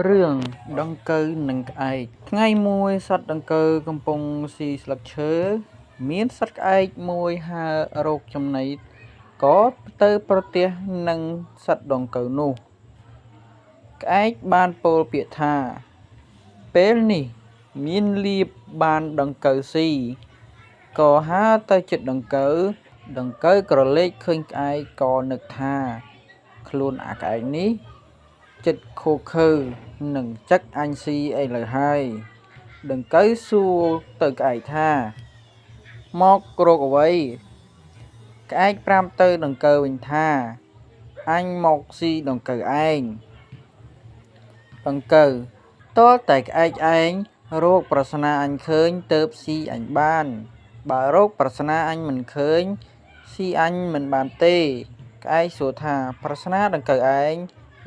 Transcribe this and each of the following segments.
រឿងដង្កូវនិងក្អែកថ្ងៃមួយសត្វដង្កូវកំពុងស៊ីស្លឹកឈើមានសត្វក្អែកមួយហើររកចំណីក៏ទៅប្រទះនឹងសត្វដង្កូវនោះក្អែកបានពោលពាក្យថាពេលនេះមានលៀបបានដង្កូវស៊ីក៏ហើរទៅជិតដង្កូវក្រឡេកឃើញក្អែកក៏នឹកថាខ្លួនអាក្អែកនេះចិត្តឃោឃៅនឹងចឹកអញស៊ីឥឡូវហើយដង្កូវសួរទៅក្អែកថាមករកអ្វីក្អែកប្រាប់ទៅដង្កូវវិញថាអញមកស៊ីដង្កូវឯងដង្កូវទាល់តែក្អែកឯងរកប្រស្នាអញឃើញទើបស៊ីអញបានបើរកប្រស្នាអញមិនឃើញស៊ីអញមិនបានទេក្អែកសួរថាប្រស្នាដង្កូវឯង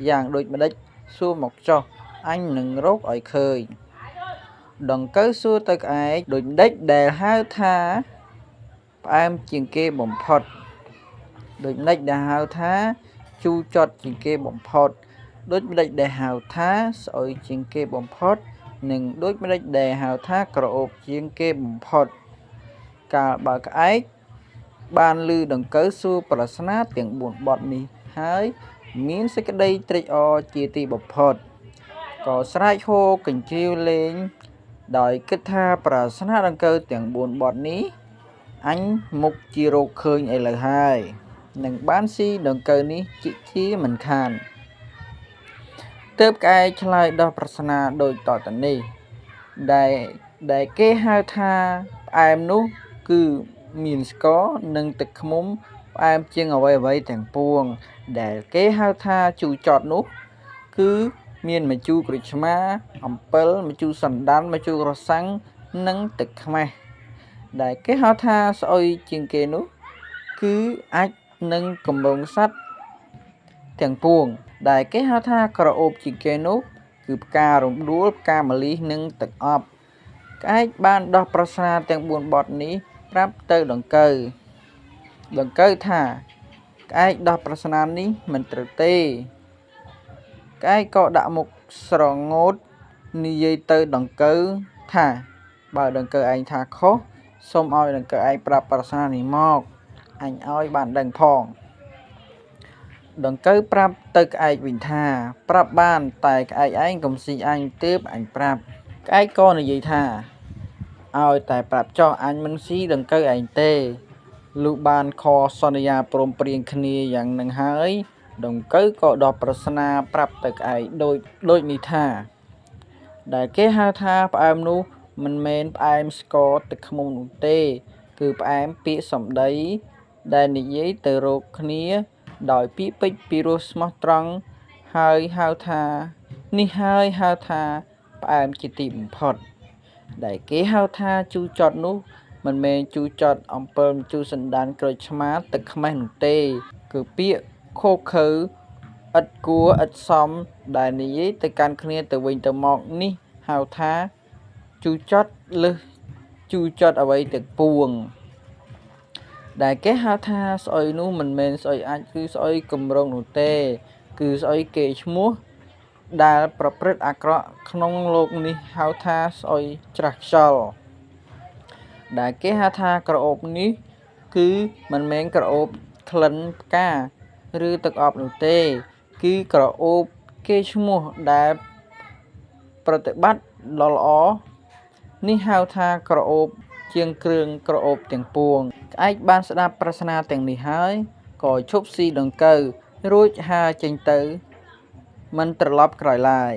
យ៉ាងដូចម្ដេចសួរមកចុះអញនឹងរកឲ្យឃើញដង្កូវសួរទៅក្អែកដូចម្ដេចដែលហៅថាផ្អែមជាងគេបំផុតដូចម្ដេចដែលហៅថាជូរចត់ជាងគេបំផុតដូចម្ដេចដែលហៅថាស្អុយជាងគេបំផុតនិងដូចម្ដេចដែលហៅថាក្រអូបជាងគេបំផុតកាលបើក្អែកបានឮដង្កូវសួរប្រស្នាទាំង4បទនេះហើយមានសេចក្តីត្រេកអរជាទីបំផុតក៏ស្រែកហ៊ោកញ្ជៀវលេងដោយគិតថាប្រស្នាដង្កូវទាំង4បទនេះអញមុខជារកឃើញឥឡូវហើយនឹងបានស៊ីដង្កូវនេះជាមិនខានទើបក្អែកឆ្លើយដោះប្រស្នាដូចតទៅនេះដែលគេហៅថាផ្អែមនោះគឺមានស្ករនិងទឹកឃ្មុំផ្អែមជាងអ្វីទាំងពួងដែលគេហៅថាជូរចត់នោះគឺមានម្ជូរក្រូចឆ្មាអំពិលម្ជូរសណ្តាន់ម្ជូរក្រសាំងនិងទឹកខ្មេះដែលគេហៅថាស្អុយជាងគេនោះគឺអាចនឹងកំងសត្វទាំងពួងដែលគេហៅថាក្រអូបជាងគេនោះគឺផ្ការំដួលផ្កាម្លិះនិងទឹកអប់ក្អែកបានដោះប្រស្នាទាំង4បទនេះប្រាប់ទៅដង្កូវថាក្អែកដោះប្រស្នានេះមិនត្រូវទេក្អែកក៏ដាក់មុខស្រងូតនិយាយទៅដង្កូវថាបើដង្កូវឯងថាខុសសូមឲ្យដង្កូវឯងប្រាប់ប្រស្នានេះមកអញឲ្យបានដឹងផងដង្កូវប្រាប់ទៅក្អែកវិញថាប្រាប់បានតែក្អែកឯងកុំស៊ីអញទើបអញប្រាប់ក្អែកក៏និយាយថាឲ្យតែប្រាប់ចុះអញមិនស៊ីដង្កូវឯងទេលុះបានខសន្យាព្រមព្រៀងគ្នាយ៉ាងនឹងហើយដង្កូវក៏ដោះប្រស្នាប្រាប់ទៅក្អែកដូចនេះថាដែលគេហៅថាផ្អែមនោះមិនមែនផ្អែមស្ករទឹកឃ្មុំនោះទេគឺផ្អែមពាក្យសម្ដីដែលនិយាយទៅរកគ្នាដោយពាក្យពេចន៍ពីរោះស្មោះត្រង់ហើយហៅថានេះហើយហៅថាផ្អែមជាទីបំផុតដែលគេហៅថាជូរចត់នោះមិនមែនជូរចត់អំពិលម្ជូរសណ្តាន់ក្រូចឆ្មាទឹកខ្មេះនោះទេគឺពាក្យឃោឃៅឥតគួរឥតសមដែលនិយាយទៅកាន់គ្នាទៅវិញទៅមកនេះហៅថាជូរចត់លើសជូរចត់អ្វីទាំងពួងដែលគេហៅថាស្អុយនោះមិនមែនស្អុយអាចគឺស្អុយកម្រងនោះទេគឺស្អុយគេឈ្មោះដែលប្រព្រឹត្តអាក្រក់ក្នុងលោកនេះហៅថាស្អុយច្រាស់ខ្យល់ដែលគេហៅថាក្រអូបនេះគឺមិនមែនក្រអូបក្លិនផ្កាឬទឹកអប់នោះទេគឺក្រអូបគេឈ្មោះដែលប្រតិបត្តិល្អនេះហៅថាក្រអូបជាងគ្រឿងក្រអូបទាំងពួងក្អែកបានស្ដាប់ប្រស្នាទាំងនេះហើយក៏ឈប់ស៊ីដង្កូវរួចហើរចេញទៅមិនត្រឡប់ក្រោយឡើយ